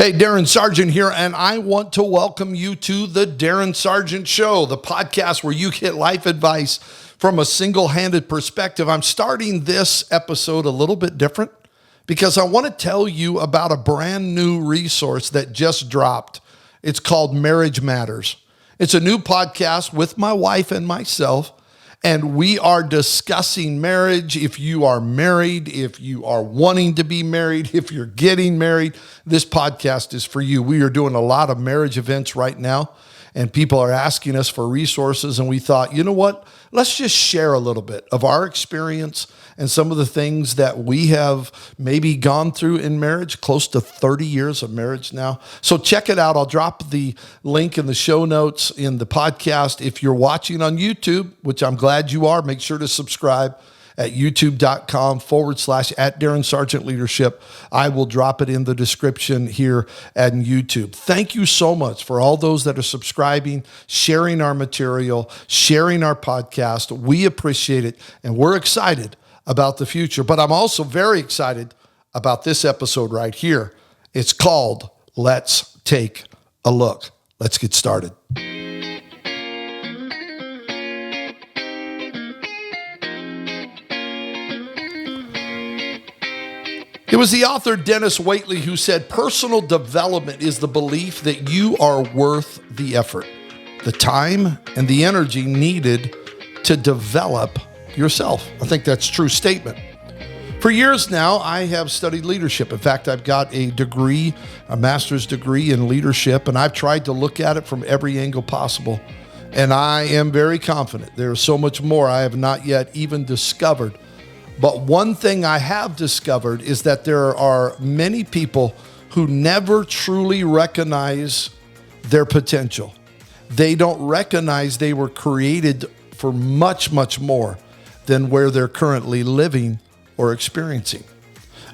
Hey, Darin Sargent here, and I want to welcome you to the Darin Sargent Show, the podcast where you get life advice from a single-handed perspective. I'm starting this episode a little bit different because I want to tell you about a brand new resource that just dropped. It's called Marriage Matters. It's a new podcast with my wife and myself, and we are discussing marriage. If you are married, if you are wanting to be married, if you're getting married, this podcast is for you. We are doing a lot of marriage events right now, and people are asking us for resources, and we thought, you know what? Let's just share a little bit of our experience and some of the things that we have maybe gone through in marriage, close to 30 years of marriage now. So check it out. I'll drop the link in the show notes in the podcast. If you're watching on YouTube, which I'm glad you are, make sure to subscribe at youtube.com/at Darin Sargent Leadership. I will drop it in the description here at YouTube. Thank you so much for all those that are subscribing, sharing our material, sharing our podcast. We appreciate it, and we're excited about the future. But I'm also very excited about this episode right here. It's called Let's Take a Look. Let's get started. It was the author Dennis Waitley who said, personal development is the belief that you are worth the effort, the time, and the energy needed to develop yourself. I think that's a true statement. For years now, I have studied leadership. In fact, I've got a degree, a master's degree in leadership, and I've tried to look at it from every angle possible. And I am very confident there is so much more I have not yet even discovered. But one thing I have discovered is that there are many people who never truly recognize their potential. They don't recognize they were created for much, much more than where they're currently living or experiencing.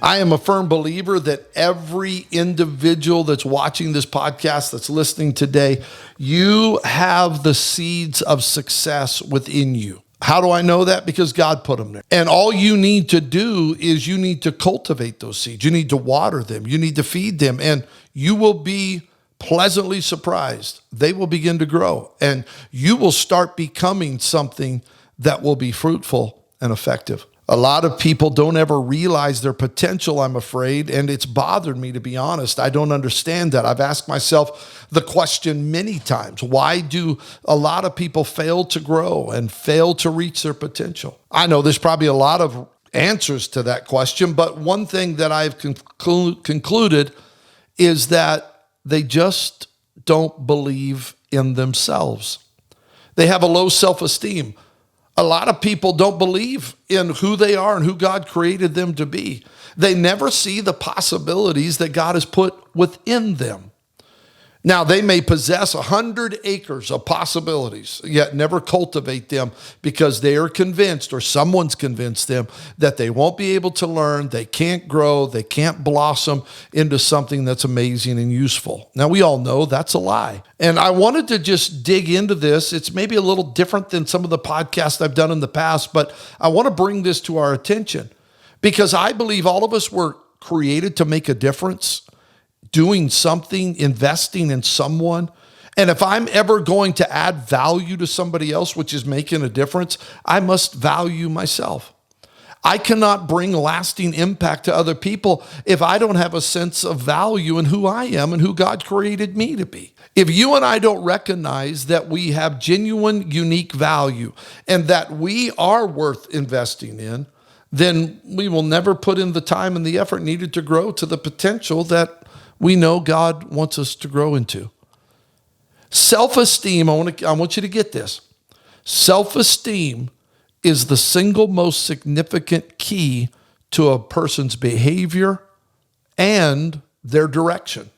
I am a firm believer that every individual that's watching this podcast, that's listening today, you have the seeds of success within you. How do I know that? Because God put them there. And all you need to do is you need to cultivate those seeds. You need to water them. You need to feed them. And you will be pleasantly surprised. They will begin to grow. And you will start becoming something that will be fruitful and effective. A lot of people don't ever realize their potential, I'm afraid, and it's bothered me, to be honest. I don't understand that. I've asked myself the question many times, why do a lot of people fail to grow and fail to reach their potential? I know there's probably a lot of answers to that question, but one thing that I've concluded is that they just don't believe in themselves. They have a low self-esteem. A lot of people don't believe in who they are and who God created them to be. They never see the possibilities that God has put within them. Now, they may possess 100 acres of possibilities, yet never cultivate them because they are convinced, or someone's convinced them, that they won't be able to learn, they can't grow, they can't blossom into something that's amazing and useful. Now, we all know that's a lie. And I wanted to just dig into this. It's maybe a little different than some of the podcasts I've done in the past, but I want to bring this to our attention because I believe all of us were created to make a difference, doing something, investing in someone. And if I'm ever going to add value to somebody else, which is making a difference, I must value myself. I cannot bring lasting impact to other people if I don't have a sense of value in who I am and who God created me to be. If you and I don't recognize that we have genuine, unique value and that we are worth investing in, then we will never put in the time and the effort needed to grow to the potential that we know God wants us to grow into. Self-esteem, I want you to get this. Self-esteem is the single most significant key to a person's behavior and their direction.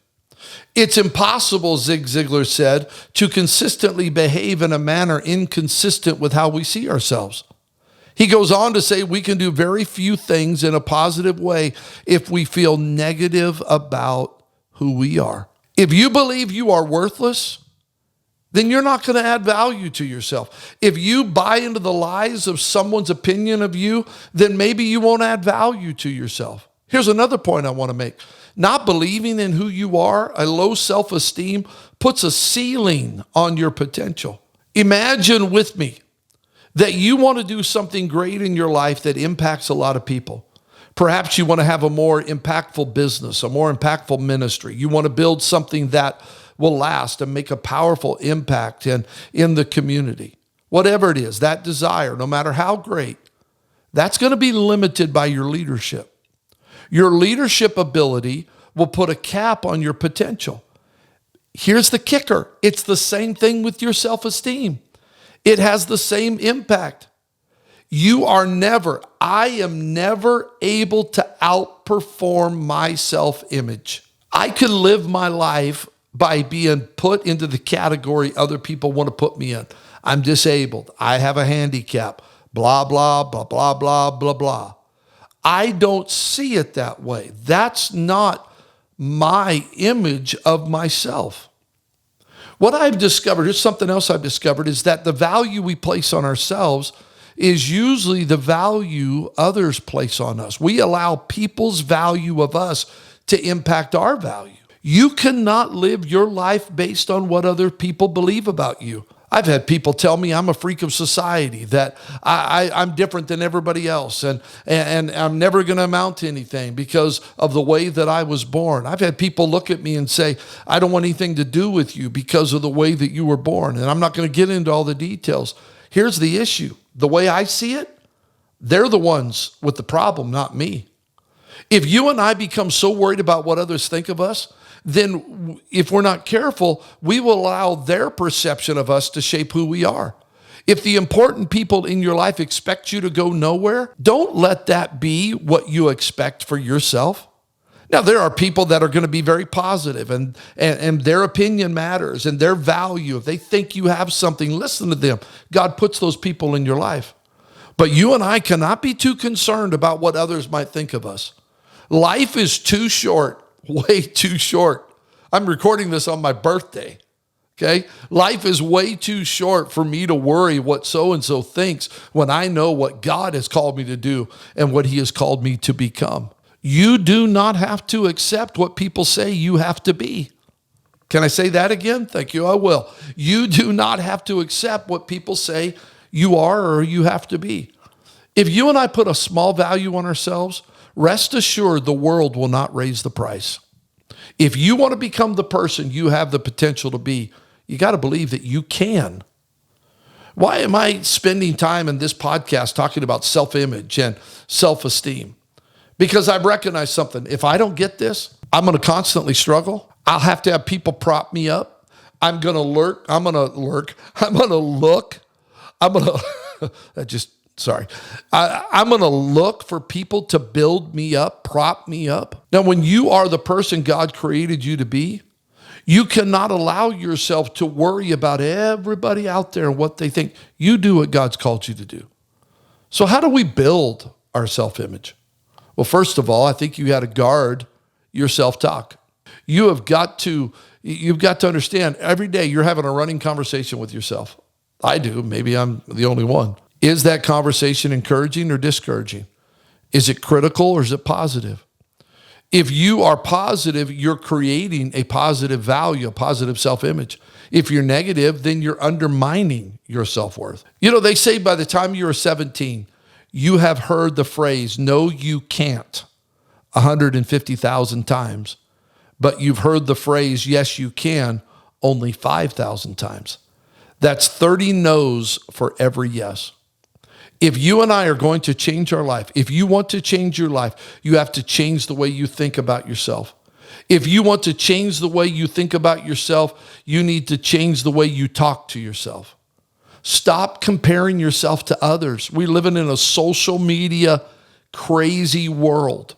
It's impossible, Zig Ziglar said, to consistently behave in a manner inconsistent with how we see ourselves. He goes on to say we can do very few things in a positive way if we feel negative about who we are. If you believe you are worthless, then you're not going to add value to yourself. If you buy into the lies of someone's opinion of you, then maybe you won't add value to yourself. Here's another point I want to make. Not believing in who you are, a low self-esteem, puts a ceiling on your potential. Imagine with me that you want to do something great in your life that impacts a lot of people. Perhaps you want to have a more impactful business, a more impactful ministry. You want to build something that will last and make a powerful impact in the community. Whatever it is, that desire, no matter how great, that's going to be limited by your leadership. Your leadership ability will put a cap on your potential. Here's the kicker. It's the same thing with your self-esteem. It has the same impact. I am never able to outperform my self-image. I could live my life by being put into the category other people want to put me in. I'm disabled. I have a handicap. Blah, blah, blah, blah, blah, blah, blah. I don't see it that way. That's not my image of myself. What I've discovered, here's something else I've discovered, is that the value we place on ourselves is usually the value others place on us. We allow people's value of us to impact our value. You cannot live your life based on what other people believe about you. I've had people tell me I'm a freak of society, that I'm different than everybody else, and I'm never going to amount to anything because of the way that I was born. I've had people look at me and say, I don't want anything to do with you because of the way that you were born. And I'm not going to get into all the details. Here's the issue. The way I see it, they're the ones with the problem, not me. If you and I become so worried about what others think of us, then if we're not careful, we will allow their perception of us to shape who we are. If the important people in your life expect you to go nowhere, don't let that be what you expect for yourself. Now, there are people that are going to be very positive and their opinion matters and their value. If they think you have something, listen to them. God puts those people in your life. But you and I cannot be too concerned about what others might think of us. Life is too short, way too short. I'm recording this on my birthday, okay? Life is way too short for me to worry what so-and-so thinks when I know what God has called me to do and what he has called me to become. You do not have to accept what people say you have to be. Can I say that again? Thank you, I will. You do not have to accept what people say you are or you have to be. If you and I put a small value on ourselves, rest assured the world will not raise the price. If you want to become the person you have the potential to be, you got to believe that you can. Why am I spending time in this podcast talking about self-image and self-esteem? Because I've recognized something. If I don't get this, I'm going to constantly struggle. I'll have to have people prop me up. I'm going to look. I'm going to look for people to build me up, prop me up. Now, when you are the person God created you to be, you cannot allow yourself to worry about everybody out there and what they think. You do what God's called you to do. So how do we build our self-image? Well, first of all, I think you got to guard your self-talk. You've got to understand every day you're having a running conversation with yourself. I do. Maybe I'm the only one. Is that conversation encouraging or discouraging? Is it critical or is it positive? If you are positive, you're creating a positive value, a positive self-image. If you're negative, then you're undermining your self-worth. You know, they say by the time you're 17, you have heard the phrase, no, you can't, 150,000 times. But you've heard the phrase, yes, you can, only 5,000 times. That's 30 no's for every yes. If you and I are going to change our life, if you want to change your life, you have to change the way you think about yourself. If you want to change the way you think about yourself, you need to change the way you talk to yourself. Stop comparing yourself to others. We're living in a social media crazy world.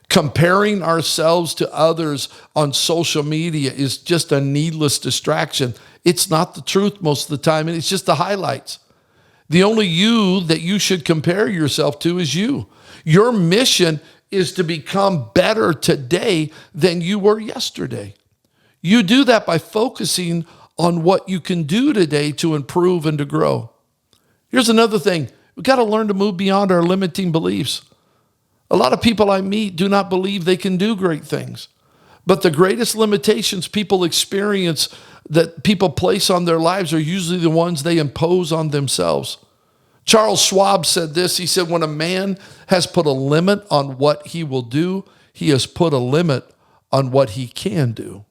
Comparing ourselves to others on social media is just a needless distraction. It's not the truth most of the time, and it's just the highlights. The only you that you should compare yourself to is you. Your mission is to become better today than you were yesterday. You do that by focusing on what you can do today to improve and to grow. Here's another thing. We've got to learn to move beyond our limiting beliefs. A lot of people I meet do not believe they can do great things. But the greatest limitations people experience that people place on their lives are usually the ones they impose on themselves. Charles Schwab said this. He said, when a man has put a limit on what he will do, he has put a limit on what he can do.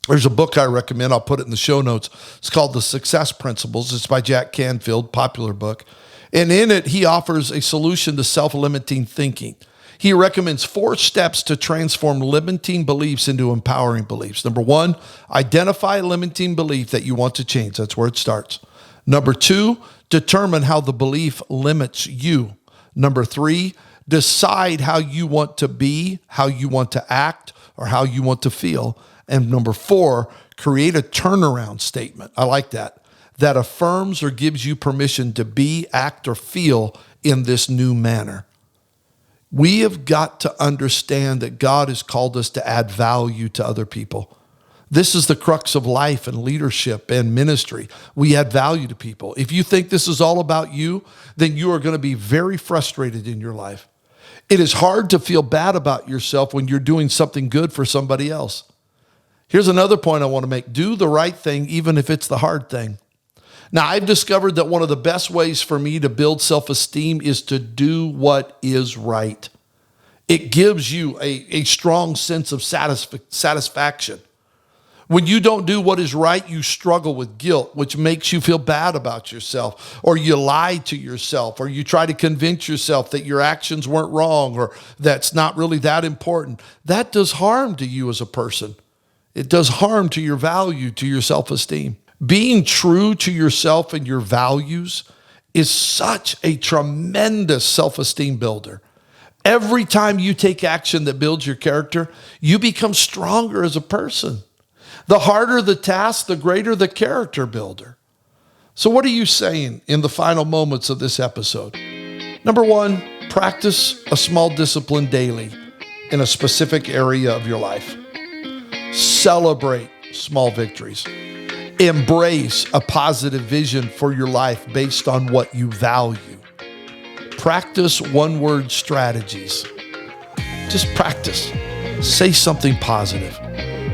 There's a book I recommend. I'll put it in the show notes. It's called The Success Principles. It's by Jack Canfield, popular book. And in it, he offers a solution to self-limiting thinking. He recommends 4 steps to transform limiting beliefs into empowering beliefs. Number 1, identify a limiting belief that you want to change. That's where it starts. Number 2, determine how the belief limits you. Number 3, decide how you want to be, how you want to act, or how you want to feel. And number 4, create a turnaround statement. I like that affirms or gives you permission to be, act, or feel in this new manner. We have got to understand that God has called us to add value to other people. This is the crux of life and leadership and ministry. We add value to people. If you think this is all about you, then you are going to be very frustrated in your life. It is hard to feel bad about yourself when you're doing something good for somebody else. Here's another point I want to make. Do the right thing, even if it's the hard thing. Now, I've discovered that one of the best ways for me to build self-esteem is to do what is right. It gives you a strong sense of satisfaction. When you don't do what is right, you struggle with guilt, which makes you feel bad about yourself, or you lie to yourself, or you try to convince yourself that your actions weren't wrong, or that's not really that important. That does harm to you as a person. It does harm to your value, to your self-esteem. Being true to yourself and your values is such a tremendous self-esteem builder. Every time you take action that builds your character, you become stronger as a person. The harder the task, the greater the character builder. So what are you saying in the final moments of this episode? Number 1, practice a small discipline daily in a specific area of your life. Celebrate small victories. Embrace a positive vision for your life based on what you value. Practice one-word strategies. Just practice. Say something positive.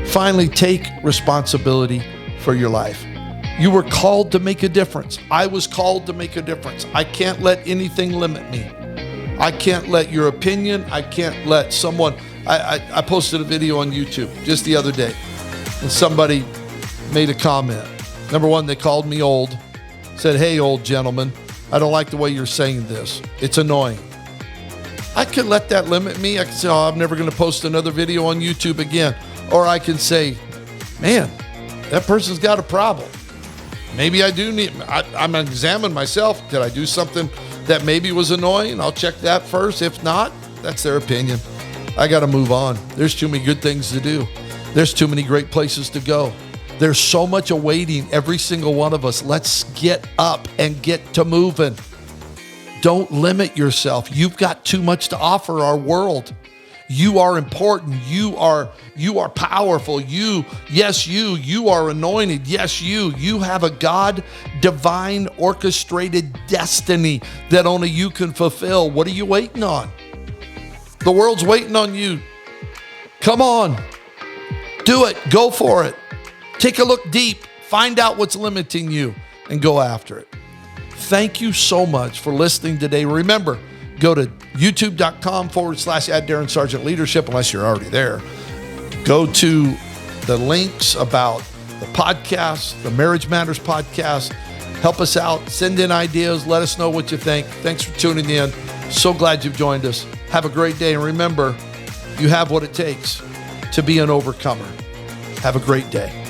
Finally, take responsibility for your life. You were called to make a difference. I was called to make a difference. I can't let anything limit me. I can't let your opinion. I can't let someone. I posted a video on YouTube just the other day, and somebody made a comment. Number 1, they called me old. Said, "Hey, old gentleman, I don't like the way you're saying this. It's annoying." I could let that limit me. I could say, "Oh, I'm never going to post another video on YouTube again." Or I can say, "Man, that person's got a problem. Maybe I do need, I'm going to examine myself. Did I do something that maybe was annoying? I'll check that first. If not, that's their opinion. I got to move on. There's too many good things to do. There's too many great places to go. There's so much awaiting every single one of us. Let's get up and get to moving. Don't limit yourself. You've got too much to offer our world. You are important. You are powerful. You are anointed. Yes, you have a God divine orchestrated destiny that only you can fulfill. What are you waiting on? The world's waiting on you. Come on. Do it. Go for it. Take a look deep. Find out what's limiting you and go after it. Thank you so much for listening today. Remember, go to youtube.com/add Darin Sargent Leadership, unless you're already there. Go to the links about the podcast, the Marriage Matters podcast. Help us out. Send in ideas. Let us know what you think. Thanks for tuning in. So glad you've joined us. Have a great day. And remember, you have what it takes to be an overcomer. Have a great day.